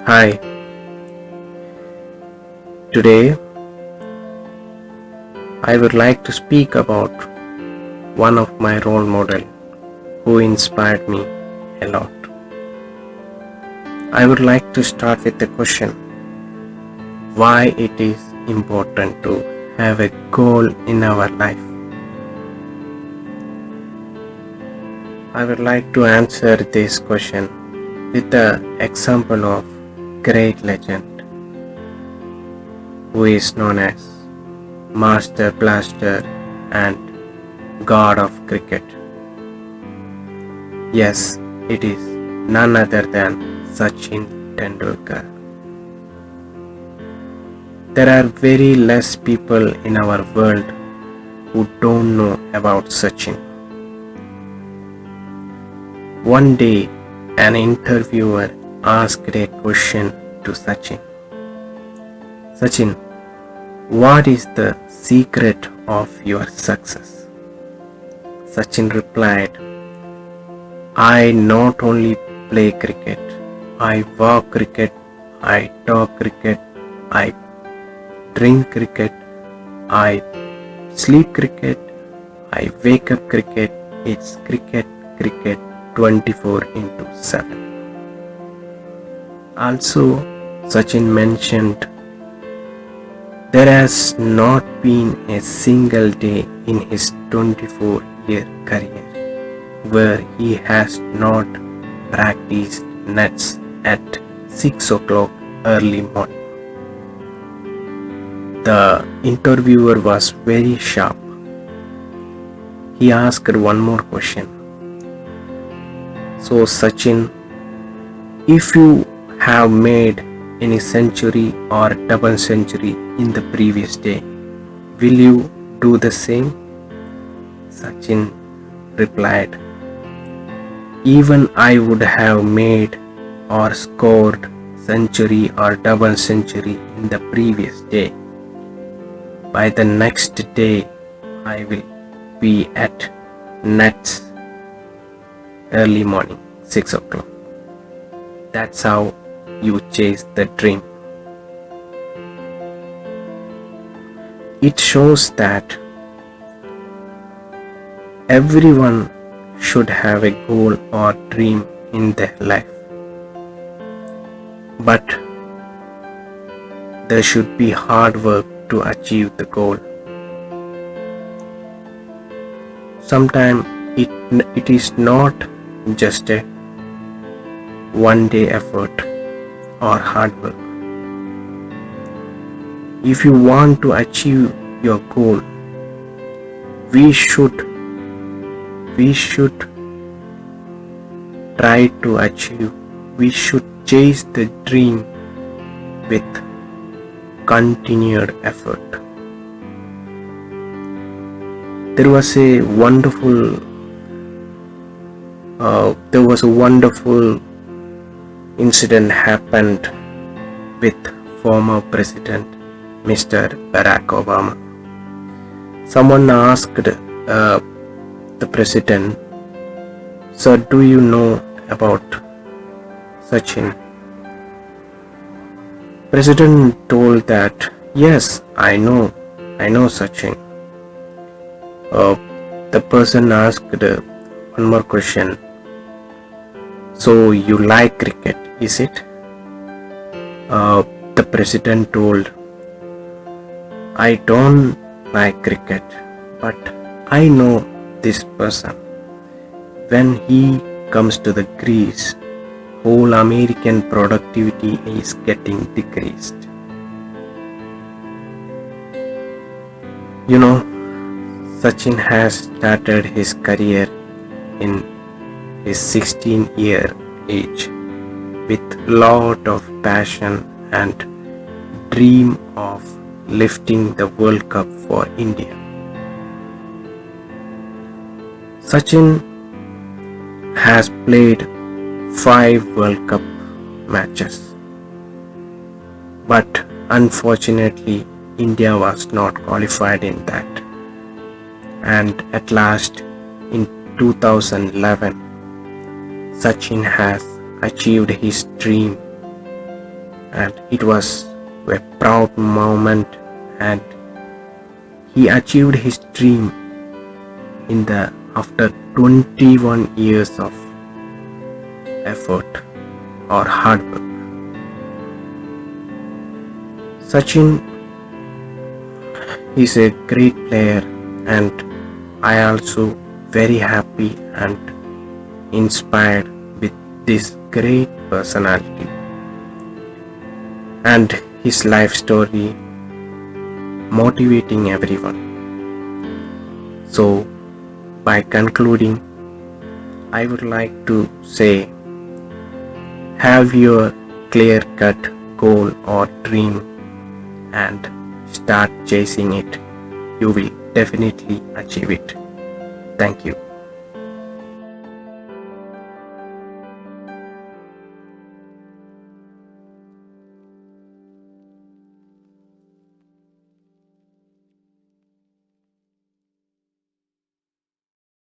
Hi, today I would like to speak about one of my role model who inspired me a lot. I would like to start with the question why it is important to have a goal in our life. I would like to answer this question with the example of great legend who is known as Master Blaster and God of Cricket. Yes, it is none other than Sachin Tendulkar. There are very less people in our world who don't know about Sachin. One day, an interviewer asked a question to Sachin. Sachin, what is the secret of your success? Sachin replied, I not only play cricket, I walk cricket, I talk cricket, I drink cricket, I sleep cricket, I wake up cricket, it's cricket 24 into 7. Also, Sachin mentioned there has not been a single day in his 24-year career where he has not practiced nets at 6 o'clock early morning. The interviewer was very sharp. He asked one more question. So Sachin, if you have made any century or double century in the previous day, will you do the same? Sachin replied, even I would have made or scored century or double century in the previous day. By the next day, I will be at nets early morning, 6 o'clock. That's how you chase the dream. It shows that everyone should have a goal or dream in their life. But there should be hard work to achieve the goal. Sometimes it is not just a one day effort or hard work. If you want to achieve your goal, we should try to achieve, we should chase the dream with continued effort. There was a wonderful incident happened with former President Mr. Barack Obama. Someone asked the president, "Sir, do you know about Sachin?" President told that, "Yes, I know Sachin." The person asked one more question. So you like cricket, is it? The president told, I don't like cricket, but I know this person. When he comes to the crease, whole American productivity is getting decreased. You know, Sachin has started his career in his 16-year age with lot of passion and dream of lifting the World Cup for India. Sachin has played 5 World Cup matches, but unfortunately India was not qualified in that, and at last in 2011 Sachin has achieved his dream and it was a proud moment, and he achieved his dream in the after 21 years of effort or hard work. Sachin is a great player, and I also very happy and inspired with this great personality and his life story motivating everyone. So by concluding, I would like to say, have your clear cut goal or dream and start chasing it. You will definitely achieve it. Thank you.